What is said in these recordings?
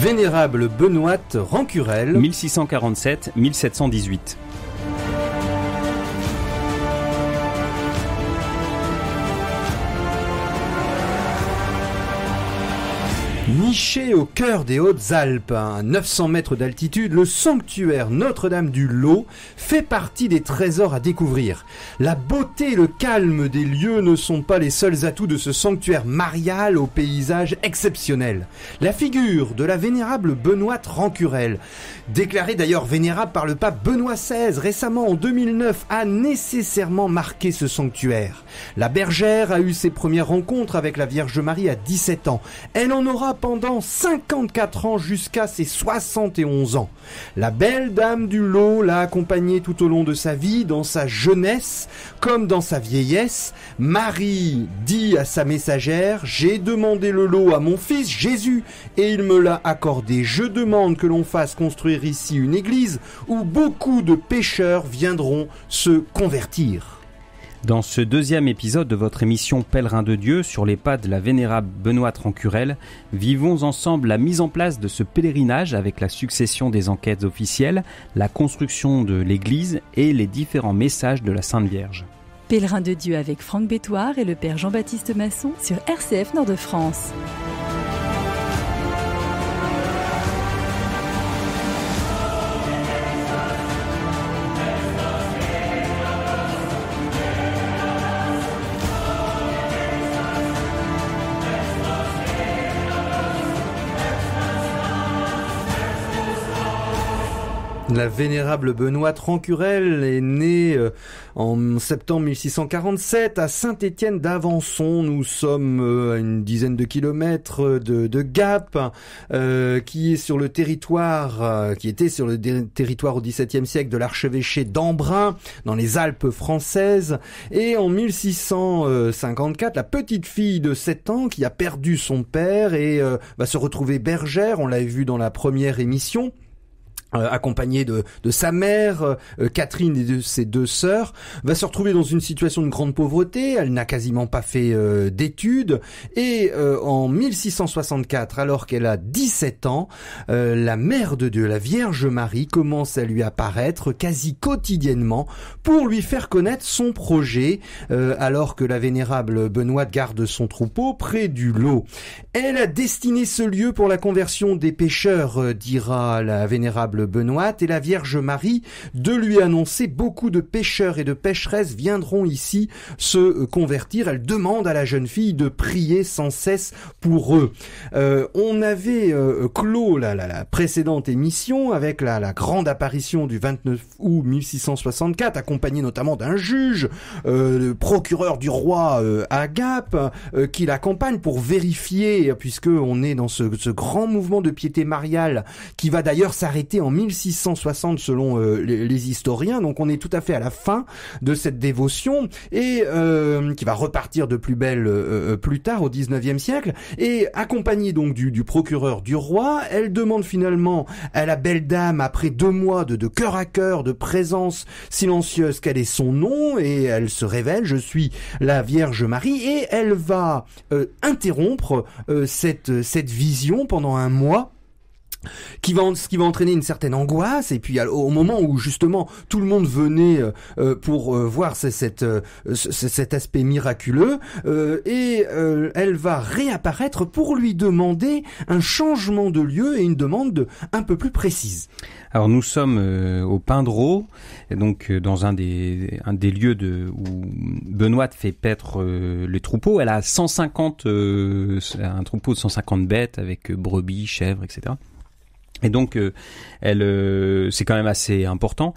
Vénérable Benoît Rancurel, 1647-1718. Niché au cœur des Hautes-Alpes, à 900 mètres d'altitude, le sanctuaire Notre-Dame du Lot fait partie des trésors à découvrir. La beauté et le calme des lieux ne sont pas les seuls atouts de ce sanctuaire marial au paysage exceptionnel. La figure de la vénérable Benoît Rancurel, déclarée d'ailleurs vénérable par le pape Benoît XVI récemment en 2009, a nécessairement marqué ce sanctuaire. La bergère a eu ses premières rencontres avec la Vierge Marie à 17 ans. Elle en aura pendant 54 ans jusqu'à ses 71 ans. La belle dame du Lot l'a accompagnée tout au long de sa vie, dans sa jeunesse comme dans sa vieillesse. Marie dit à sa messagère: « J'ai demandé le lot à mon fils Jésus et il me l'a accordé. Je demande que l'on fasse construire ici une église où beaucoup de pécheurs viendront se convertir. » Dans ce deuxième épisode de votre émission Pèlerin de Dieu, sur les pas de la vénérable Benoît Rancurel, vivons ensemble la mise en place de ce pèlerinage avec la succession des enquêtes officielles, la construction de l'église et les différents messages de la Sainte Vierge. Pèlerin de Dieu avec Franck Bétoir et le Père Jean-Baptiste Masson sur RCF Nord-de-France. La vénérable Benoît Rancurel est née en septembre 1647 à Saint-Étienne d'Avençon. Nous sommes à une dizaine de kilomètres de Gap, qui était sur le territoire au XVIIe siècle de l'archevêché d'Embrun, dans les Alpes françaises. Et en 1654, la petite fille de 7 ans qui a perdu son père et va se retrouver bergère, on l'avait vu dans la première émission, accompagnée de sa mère, Catherine, et de ses deux sœurs, va se retrouver dans une situation de grande pauvreté. Elle n'a quasiment pas fait d'études. Et en 1664, alors qu'elle a 17 ans, la Mère de Dieu, la Vierge Marie, commence à lui apparaître quasi quotidiennement pour lui faire connaître son projet, alors que la vénérable Benoît garde son troupeau près du Lot. Elle a destiné ce lieu pour la conversion des pécheurs, dira la vénérable Benoît, et la Vierge Marie de lui annoncer: beaucoup de pécheurs et de pécheresses viendront ici se convertir. Elle demande à la jeune fille de prier sans cesse pour eux. On avait clos la précédente émission avec la grande apparition du 29 août 1664, accompagnée notamment d'un juge, le procureur du roi à Gap, qui l'accompagne pour vérifier, puisque on est dans ce grand mouvement de piété mariale qui va d'ailleurs s'arrêter en 1660 selon les historiens. Donc on est tout à fait à la fin de cette dévotion et qui va repartir de plus belle plus tard au 19e siècle. Et accompagnée donc du procureur du roi, elle demande finalement à la belle dame, après 2 mois de cœur à cœur, de présence silencieuse, quel est son nom, et elle se révèle: je suis la Vierge Marie. Et elle va interrompre cette vision pendant 1 mois, ce qui va entraîner une certaine angoisse. Et puis au moment où justement tout le monde venait pour voir cet aspect miraculeux, elle va réapparaître pour lui demander un changement de lieu et une demande un peu plus précise. Alors nous sommes au Pindreau, donc dans un des lieux où Benoît fait paître les troupeaux. Elle a un troupeau de 150 bêtes avec brebis, chèvres, etc. Et donc, c'est quand même assez important.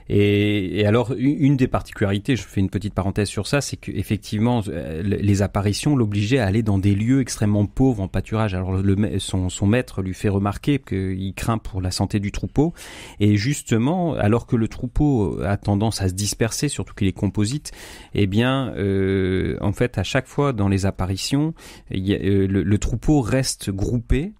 Et alors, une des particularités, je fais une petite parenthèse sur ça, c'est qu'effectivement, les apparitions l'obligeaient à aller dans des lieux extrêmement pauvres en pâturage. Alors, son maître lui fait remarquer qu'il craint pour la santé du troupeau. Et justement, alors que le troupeau a tendance à se disperser, surtout qu'il est composite, eh bien, en fait, à chaque fois dans les apparitions, le troupeau reste groupé.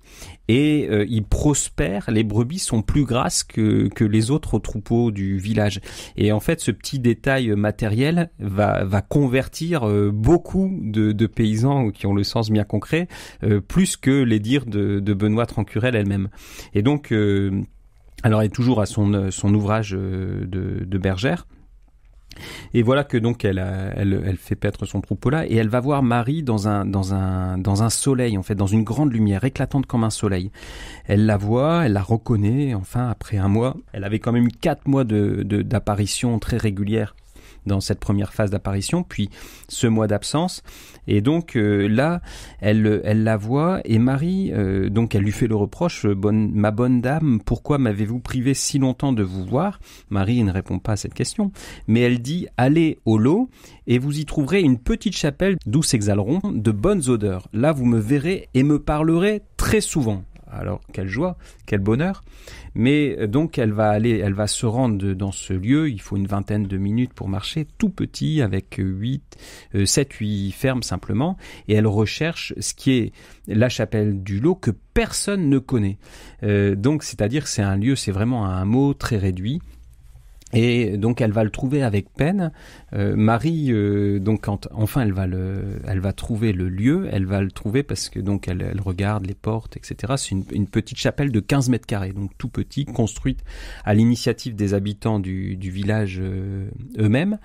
et il prospère. Les brebis sont plus grasses que les autres troupeaux du village. Et en fait, ce petit détail matériel va convertir beaucoup de paysans qui ont le sens bien concret, plus que les dires de Benoît Trancurel elle-même. Et donc, alors elle est toujours à son ouvrage de bergère. Et voilà que donc elle fait paître son troupeau là, et elle va voir Marie dans un soleil, en fait, dans une grande lumière éclatante comme un soleil. Elle la voit, elle la reconnaît. Enfin, après un mois, elle avait quand même eu 4 mois d'apparition très régulière dans cette première phase d'apparition, puis ce mois d'absence. Et donc là, elle la voit, et Marie, donc elle lui fait le reproche: ma bonne dame, pourquoi m'avez-vous privé si longtemps de vous voir? Marie ne répond pas à cette question, mais elle dit: allez au lot et vous y trouverez une petite chapelle d'où s'exhaleront de bonnes odeurs. Là, vous me verrez et me parlerez très souvent. Alors, quelle joie, quel bonheur. Mais donc, elle va se rendre dans ce lieu. Il faut une vingtaine de minutes pour marcher, tout petit, avec 7-8 fermes simplement. Et elle recherche ce qui est la chapelle du lot que personne ne connaît. Donc, c'est-à-dire que c'est un lieu, c'est vraiment un hameau très réduit. Et donc elle va le trouver avec peine. Marie, donc enfin elle va trouver le lieu. Elle va le trouver parce que donc elle regarde les portes, etc. C'est une petite chapelle de 15 mètres carrés, donc tout petit, construite à l'initiative des habitants du village eux-mêmes.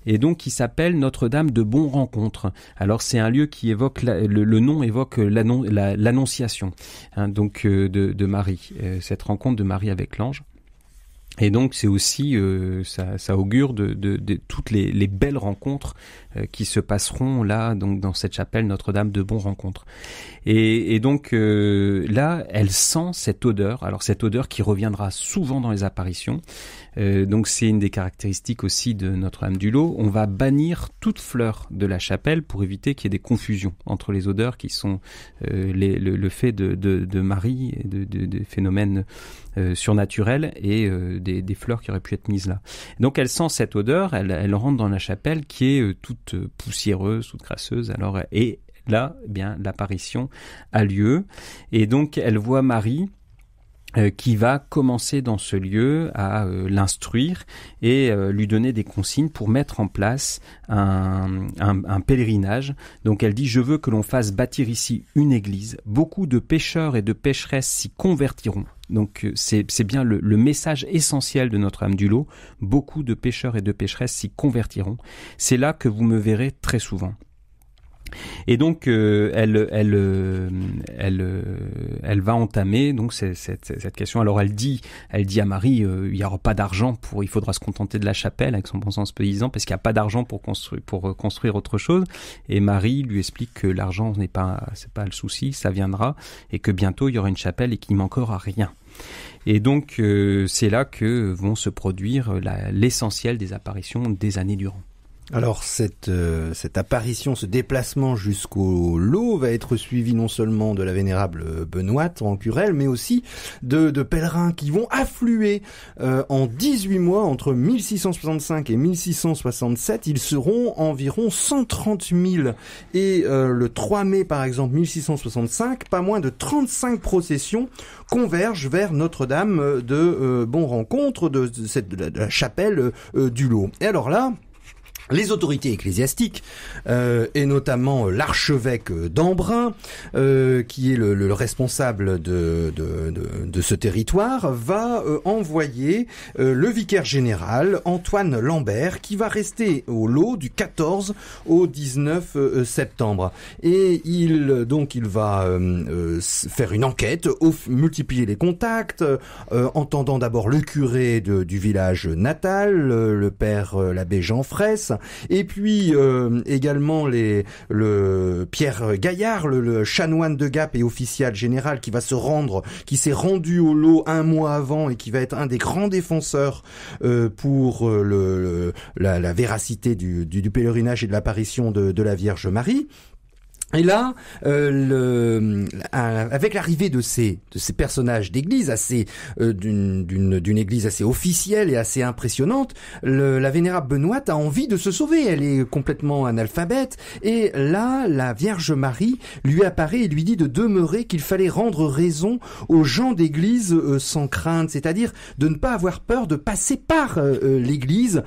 Et donc qui s'appelle Notre-Dame de Bon Rencontre. Alors c'est un lieu qui évoque le nom évoque l'annonciation, hein, donc de Marie, cette rencontre de Marie avec l'ange. Et donc c'est aussi ça augure de toutes les belles rencontres qui se passeront là, donc dans cette chapelle Notre-Dame de Bon Rencontre. Et donc là, elle sent cette odeur. Alors cette odeur qui reviendra souvent dans les apparitions. Donc c'est une des caractéristiques aussi de Notre-Dame du Lot. On va bannir toute fleur de la chapelle pour éviter qu'il y ait des confusions entre les odeurs qui sont le fait de Marie, et de phénomènes surnaturels, et des fleurs qui auraient pu être mises là. Donc elle sent cette odeur, elle rentre dans la chapelle qui est toute poussiéreuse, toute crasseuse. Alors, et là, eh bien, l'apparition a lieu, et donc elle voit Marie qui va commencer dans ce lieu à l'instruire et lui donner des consignes pour mettre en place un pèlerinage. Donc elle dit: je veux que l'on fasse bâtir ici une église. Beaucoup de pêcheurs et de pêcheresses s'y convertiront. Donc c'est bien le message essentiel de Notre-Dame du Lot. Beaucoup de pêcheurs et de pêcheresses s'y convertiront. C'est là que vous me verrez très souvent. Et donc elle va entamer donc cette question. Alors elle dit à Marie: il n'y aura pas d'argent il faudra se contenter de la chapelle, avec son bon sens paysan, parce qu'il n'y a pas d'argent pour construire autre chose. Et Marie lui explique que l'argent c'est pas le souci, ça viendra, et que bientôt il y aura une chapelle et qu'il ne manquera rien. Et donc c'est là que vont se produire l'essentiel des apparitions des années durant. Alors cette apparition, ce déplacement jusqu'au lot va être suivi non seulement de la vénérable Benoît Trancurel, mais aussi de pèlerins qui vont affluer en 18 mois, entre 1665 et 1667. Ils seront environ 130 000. Et le 3 mai, par exemple, 1665, pas moins de 35 processions convergent vers Notre-Dame de Bon Rencontre, de la chapelle du lot. Et alors là, les autorités ecclésiastiques, et notamment l'archevêque d'Embrun, qui est le responsable de ce territoire, va envoyer le vicaire général Antoine Lambert, qui va rester au lot du 14 au 19 septembre. Et il va faire une enquête, multiplier les contacts, entendant d'abord le curé du village natal, le père l'abbé Jean Fraisse, et puis également le Pierre Gaillard, le chanoine de Gap et official général qui s'est rendu au lot un mois avant et qui va être un des grands défenseurs pour la véracité du pèlerinage et de l'apparition de la Vierge Marie. Et là, avec l'arrivée de ces personnages d'église d'une église assez officielle et assez impressionnante, la vénérable Benoîte a envie de se sauver. Elle est complètement analphabète, et là, la Vierge Marie lui apparaît et lui dit de demeurer, qu'il fallait rendre raison aux gens d'église sans crainte, c'est-à-dire de ne pas avoir peur de passer par l'église,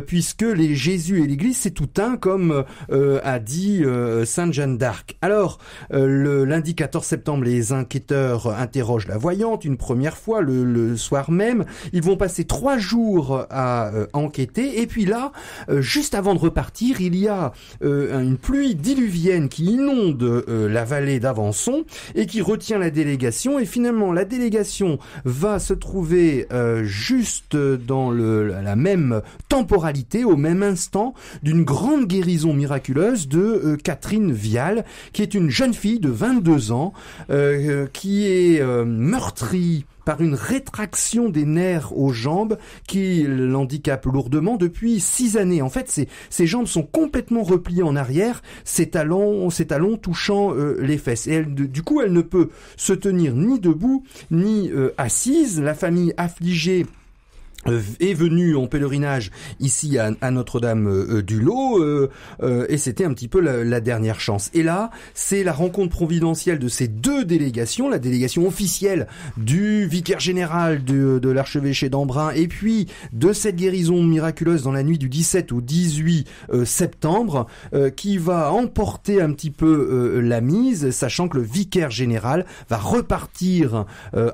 puisque les Jésus et l'église c'est tout un, comme a dit Sainte Jeanne d'Arc. Alors, lundi 14 septembre, les enquêteurs interrogent la voyante une première fois, le soir même. Ils vont passer 3 jours à enquêter, et puis là, juste avant de repartir, il y a une pluie diluvienne qui inonde la vallée d'Avançon et qui retient la délégation, et finalement la délégation va se trouver juste dans la même temporalité, au même instant, d'une grande guérison miraculeuse de Catherine Vial, qui est une jeune fille de 22 ans qui est meurtrie par une rétraction des nerfs aux jambes qui l'handicape lourdement depuis 6 années. En fait, ses jambes sont complètement repliées en arrière, ses talons touchant les fesses. Et du coup, elle ne peut se tenir ni debout, ni assise. La famille affligée est venu en pèlerinage ici à Notre-Dame du Lot, et c'était un petit peu la dernière chance. Et là, c'est la rencontre providentielle de ces 2 délégations, la délégation officielle du vicaire général de l'archevêché d'Embrun, et puis de cette guérison miraculeuse dans la nuit du 17 au 18 septembre, qui va emporter un petit peu la mise, sachant que le vicaire général va repartir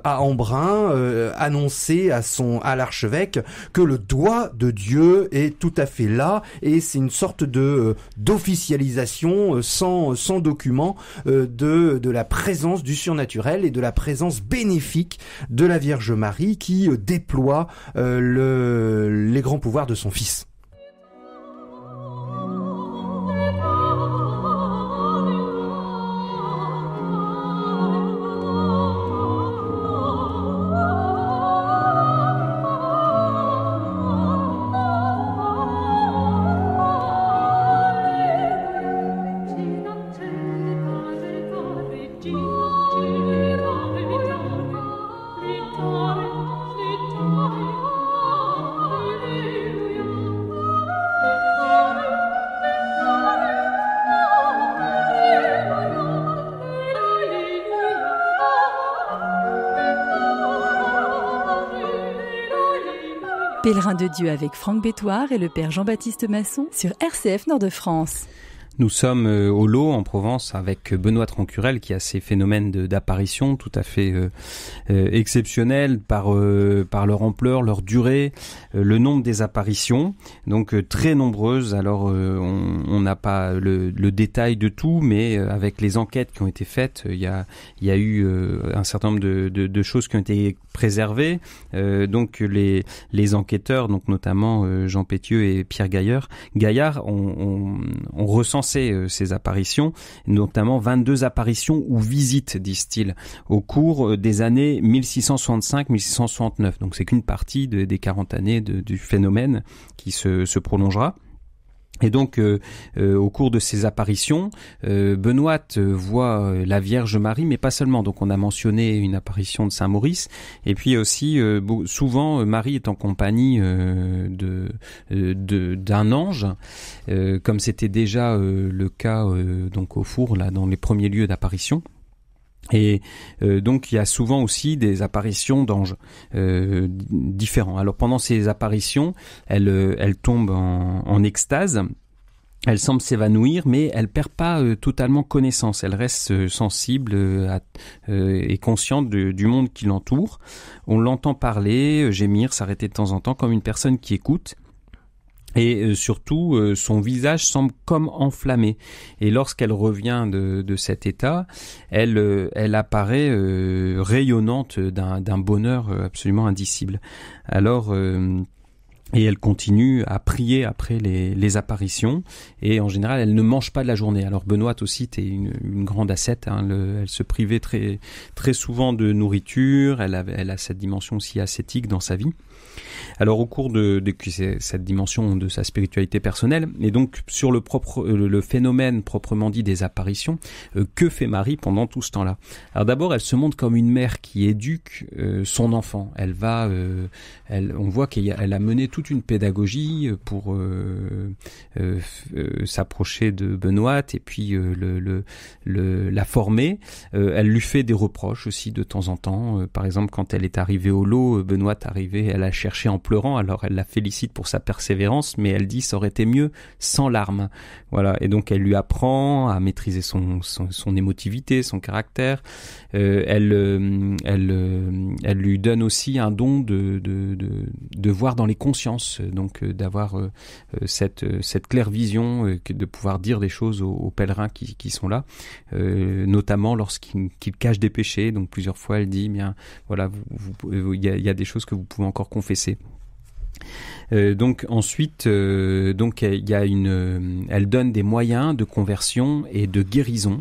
à Embrun, annoncer à l'archevêque que le doigt de Dieu est tout à fait là, et c'est une sorte d'officialisation sans document de la présence du surnaturel et de la présence bénéfique de la Vierge Marie qui déploie les grands pouvoirs de son Fils. Pèlerin de Dieu avec Franck Bétoir et le Père Jean-Baptiste Masson sur RCF Nord-de-France. Nous sommes au Lot, en Provence, avec Benoît Trancurel, qui a ces phénomènes d'apparition tout à fait exceptionnels par leur ampleur, leur durée, le nombre des apparitions, donc très nombreuses. Alors on n'a pas le détail de tout, mais avec les enquêtes qui ont été faites, il y a eu un certain nombre de choses qui ont été préservées. Donc les enquêteurs, donc notamment Jean Pétieux et Pierre Gaillard ont recensé ces apparitions, notamment 22 apparitions ou visites, disent-ils, au cours des années 1665-1669. Donc c'est qu'une partie des 40 années du phénomène qui se prolongera. Et donc, au cours de ces apparitions, Benoît voit la Vierge Marie, mais pas seulement. Donc, on a mentionné une apparition de Saint Maurice, et puis aussi, souvent, Marie est en compagnie d'un ange, comme c'était déjà le cas donc au Four, là, dans les premiers lieux d'apparition. Et donc il y a souvent aussi des apparitions d'anges différents. Alors pendant ces apparitions, elle tombe en extase. Elle semble s'évanouir, mais elle perd pas totalement connaissance. Elle reste sensible et consciente du monde qui l'entoure. On l'entend parler, gémir, s'arrêter de temps en temps comme une personne qui écoute. Et surtout, son visage semble comme enflammé. Et lorsqu'elle revient de cet état, elle apparaît rayonnante d'un bonheur absolument indicible. Alors, et elle continue à prier après les apparitions, et en général elle ne mange pas de la journée. Alors Benoît aussi était une grande ascète, hein. Elle se privait très très souvent de nourriture. Elle a cette dimension aussi ascétique dans sa vie. Alors au cours de cette dimension de sa spiritualité personnelle, et donc sur le phénomène proprement dit des apparitions, que fait Marie pendant tout ce temps-là? Alors d'abord, elle se montre comme une mère qui éduque son enfant. On voit qu'elle a mené toute une pédagogie pour s'approcher de Benoît et puis la former. Elle lui fait des reproches aussi de temps en temps. Par exemple, quand elle est arrivée au lot, Benoît elle a cherché en pleurant. Alors elle la félicite pour sa persévérance, mais elle dit ça aurait été mieux sans larmes. Voilà. Et donc elle lui apprend à maîtriser son émotivité, son caractère. Elle lui donne aussi un don de voir dans les consciences, donc d'avoir cette claire vision, de pouvoir dire des choses aux pèlerins qui sont là, notamment lorsqu'ils cachent des péchés. Donc plusieurs fois elle dit bien voilà, il y a des choses que vous pouvez encore confesser. Donc ensuite, donc il y a elle donne des moyens de conversion et de guérison.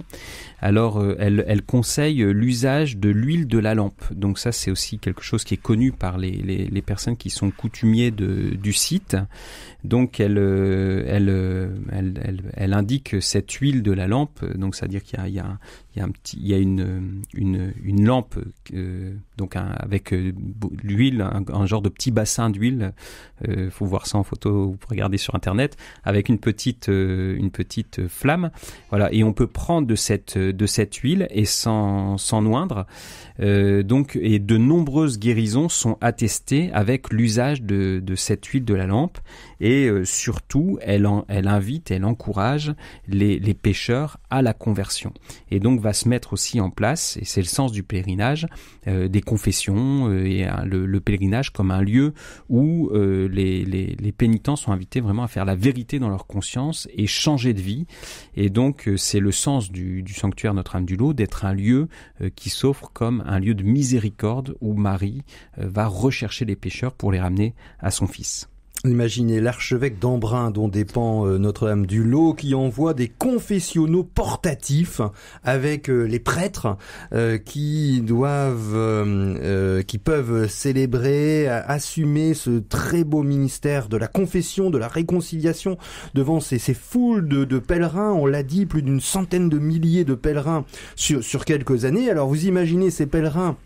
Alors, elle conseille l'usage de l'huile de la lampe. Donc ça, c'est aussi quelque chose qui est connu par les personnes qui sont coutumiers du site. Donc, elle indique cette huile de la lampe. Donc, c'est-à-dire qu'il y a une lampe, donc avec l'huile, un genre de petit bassin d'huile. Faut voir ça en photo, vous pouvez regarder sur Internet, avec une petite flamme. Voilà, et on peut prendre de cette huile et s'en oindre. Donc, et de nombreuses guérisons sont attestées avec l'usage de cette huile de la lampe. Et surtout, elle invite, elle encourage les pécheurs à la conversion. Et donc va se mettre aussi en place, et c'est le sens du pèlerinage, des confessions et le pèlerinage comme un lieu où les pénitents sont invités vraiment à faire la vérité dans leur conscience et changer de vie. Et donc c'est le sens du sanctuaire Notre-Dame du Lot, d'être un lieu qui s'offre comme un lieu de miséricorde où Marie va rechercher les pécheurs pour les ramener à son Fils. Imaginez l'archevêque d'Embrun dont dépend Notre-Dame du Lot qui envoie des confessionnaux portatifs avec les prêtres qui peuvent célébrer, assumer ce très beau ministère de la confession, de la réconciliation devant ces foules de pèlerins. On l'a dit, plus d'une centaine de milliers de pèlerins sur quelques années. Alors vous imaginez ces pèlerins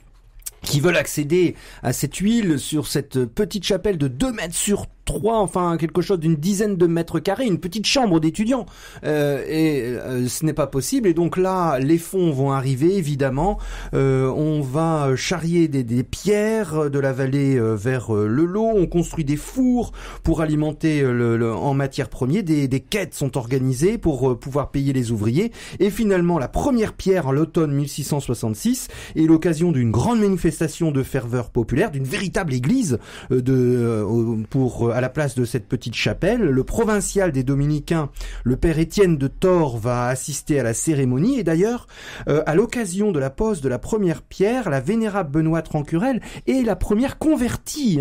qui veulent accéder à cette huile sur cette petite chapelle de 2 mètres sur 3, enfin quelque chose d'une dizaine de mètres carrés, une petite chambre d'étudiants, ce n'est pas possible. Et donc là, les fonds vont arriver évidemment. On va charrier des pierres de la vallée vers le Lot. On construit des fours pour alimenter en matière première. Des quêtes sont organisées pour pouvoir payer les ouvriers. Et finalement, la première pierre en l'automne 1666 est l'occasion d'une grande manifestation de ferveur populaire, d'une véritable église à la place de cette petite chapelle. Le provincial des Dominicains, le père Étienne de Thore, va assister à la cérémonie. Et d'ailleurs, à l'occasion de la pose de la première pierre, la vénérable Benoît Rancurel est la première convertie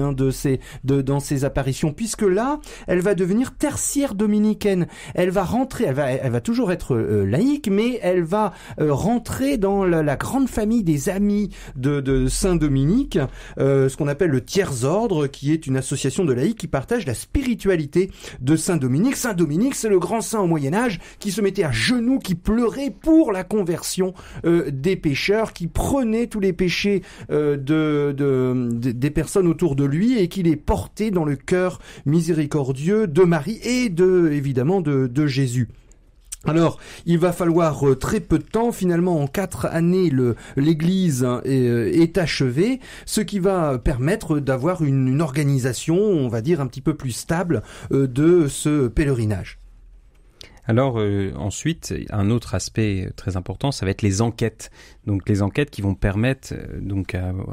dans ces apparitions, puisque là, elle va devenir tertiaire dominicaine. Elle va rentrer, elle va toujours être laïque, mais elle va rentrer dans la grande famille des amis de Saint-Dominique, ce qu'on appelle le Tiers-Ordre, qui est une association de laïcs qui partage la spiritualité de Saint-Dominique. Saint-Dominique, c'est le grand saint au Moyen-Âge qui se mettait à genoux, qui pleurait pour la conversion des pécheurs, qui prenait tous les péchés des personnes autour de lui et qui les portait dans le cœur miséricordieux de Marie et évidemment de Jésus. Alors, il va falloir très peu de temps. Finalement, en 4 années, l'église est achevée, ce qui va permettre d'avoir une organisation, on va dire, un petit peu plus stable de ce pèlerinage. Alors ensuite, un autre aspect très important, ça va être les enquêtes. Donc les enquêtes qui vont permettre,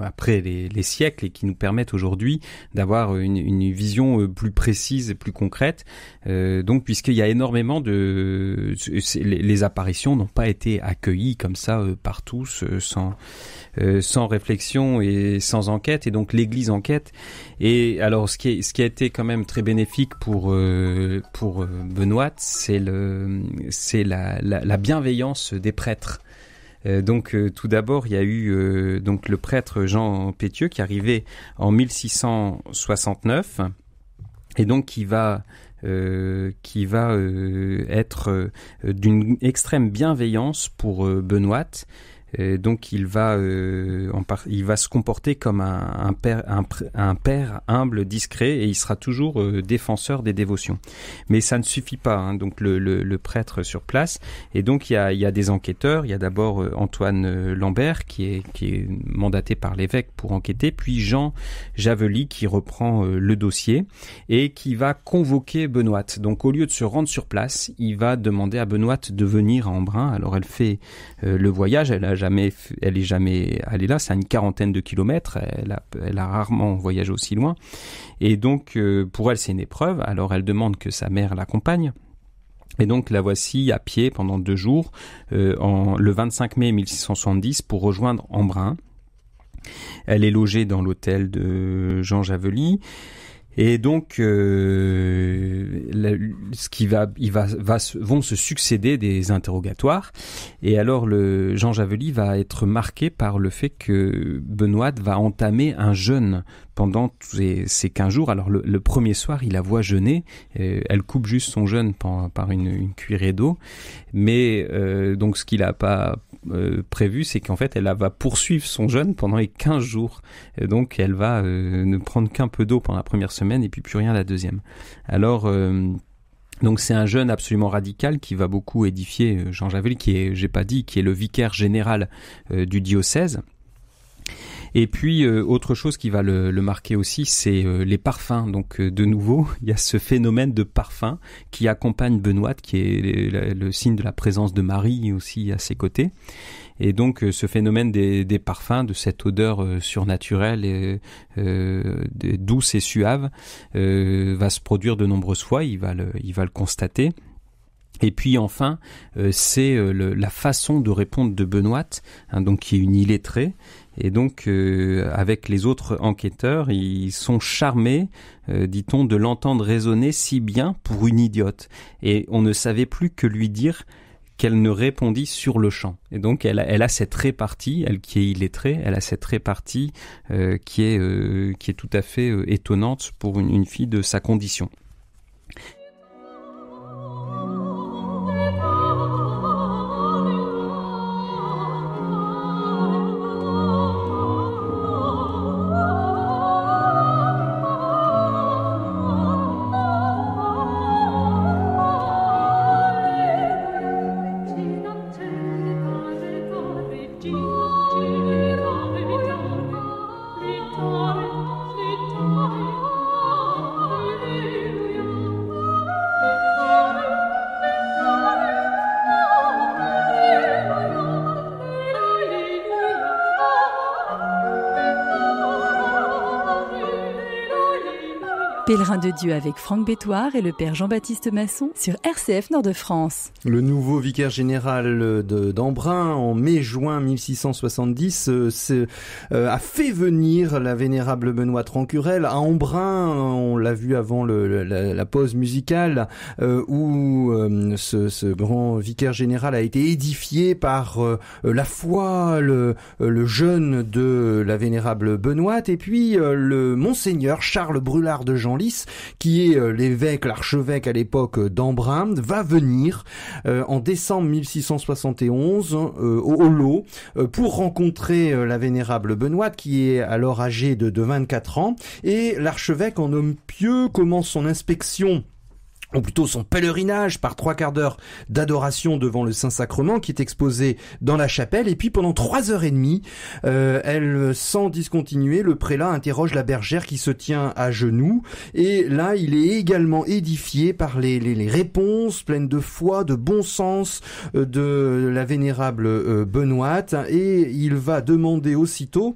après les siècles, et qui nous permettent aujourd'hui d'avoir une vision plus précise et plus concrète. Donc puisqu'il y a énormément les apparitions n'ont pas été accueillies comme ça par tous, sans réflexion et sans enquête. Et donc l'Église enquête. Et alors ce qui a été quand même très bénéfique pour Benoît, c'est la bienveillance des prêtres. Donc tout d'abord, il y a eu donc le prêtre Jean Pétieux qui est arrivé en 1669 et donc qui va être d'une extrême bienveillance pour Benoît. Donc il va se comporter comme un père humble, discret, et il sera toujours défenseur des dévotions. Mais ça ne suffit pas, hein, donc le prêtre sur place. Et donc il y a des enquêteurs. Il y a d'abord Antoine Lambert qui est mandaté par l'évêque pour enquêter, puis Jean Javely qui reprend le dossier et qui va convoquer Benoît. Donc au lieu de se rendre sur place, il va demander à Benoît de venir à Embrun. Alors elle fait le voyage, elle est jamais allée là, c'est à une quarantaine de kilomètres, elle a rarement voyagé aussi loin, et donc pour elle c'est une épreuve, alors elle demande que sa mère l'accompagne, et donc la voici à pied pendant 2 jours, le 25 mai 1670 pour rejoindre Embrun. Elle est logée dans l'hôtel de Jean Javely. Et donc, vont se succéder des interrogatoires. Et alors, Jean Javely va être marqué par le fait que Benoît va entamer un jeûne pendant ces 15 jours. Alors, le premier soir, il la voit jeûner. Elle coupe juste son jeûne par une cuillerée d'eau. Mais donc, ce qu'il n'a pas prévu, c'est qu'en fait, elle va poursuivre son jeûne pendant les 15 jours. Et donc, elle va ne prendre qu'un peu d'eau pendant la première semaine et puis plus rien la deuxième. Alors, donc c'est un jeûne absolument radical qui va beaucoup édifier Jean Javely, qui est le vicaire général du diocèse. Et puis, autre chose qui va le marquer aussi, c'est les parfums. Donc, de nouveau, il y a ce phénomène de parfum qui accompagne Benoît, qui est le signe de la présence de Marie aussi à ses côtés. Et donc, ce phénomène des parfums, de cette odeur surnaturelle et douce et suave, va se produire de nombreuses fois. Il va le constater. Et puis enfin, c'est la façon de répondre de Benoît, hein, donc qui est une illettrée. Et donc, avec les autres enquêteurs, ils sont charmés, dit-on, de l'entendre raisonner si bien pour une idiote. Et on ne savait plus que lui dire qu'elle ne répondit sur le champ. Et donc, elle a cette répartie, elle qui est illettrée, elle a cette répartie qui est tout à fait étonnante pour une fille de sa condition. Pèlerin de Dieu avec Franck Bétoir et le père Jean-Baptiste Masson sur RCF Nord-de-France. Le nouveau vicaire général d'Embrun en mai-juin 1670 a fait venir la vénérable Benoît Rancurel à Embrun. On l'a vu avant la pause musicale où ce grand vicaire général a été édifié par la foi, le jeûne de la vénérable Benoît, et puis le monseigneur Charles Brulard de Genlis, qui est l'archevêque à l'époque d'Embrun, va venir en décembre 1671 au lot pour rencontrer la vénérable Benoît, qui est alors âgée de 24 ans, et l'archevêque en homme pieux commence son inspection, ou plutôt son pèlerinage, par 3/4 d'heure d'adoration devant le Saint-Sacrement qui est exposé dans la chapelle. Et puis pendant 3h30, elle, sans discontinuer, le prélat interroge la bergère qui se tient à genoux. Et là, il est également édifié par les réponses pleines de foi, de bon sens de la vénérable Benoît. Et il va demander aussitôt,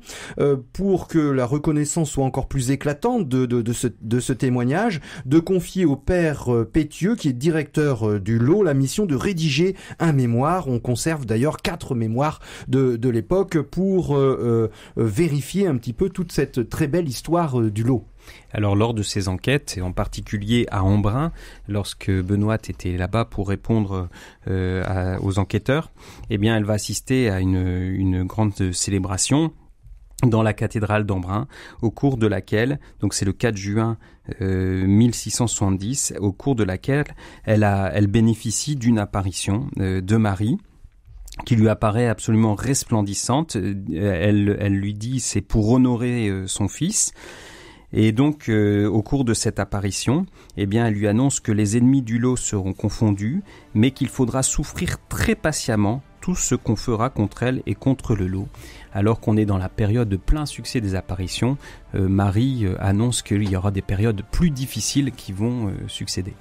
pour que la reconnaissance soit encore plus éclatante de ce témoignage, de confier au père Pétieux, qui est directeur du lot, la mission de rédiger un mémoire. On conserve d'ailleurs 4 mémoires de l'époque pour vérifier un petit peu toute cette très belle histoire du lot. Alors lors de ces enquêtes, et en particulier à Embrun, lorsque Benoît était là-bas pour répondre aux enquêteurs, eh bien elle va assister à une grande célébration dans la cathédrale d'Embrun, au cours de laquelle, donc c'est le 4 juin 1670, au cours de laquelle elle bénéficie d'une apparition de Marie, qui lui apparaît absolument resplendissante. Elle lui dit c'est pour honorer son fils. Et donc, au cours de cette apparition, eh bien, elle lui annonce que les ennemis du lot seront confondus, mais qu'il faudra souffrir très patiemment tout ce qu'on fera contre elle et contre le lot. Alors qu'on est dans la période de plein succès des apparitions, Marie annonce qu'il y aura des périodes plus difficiles qui vont succéder.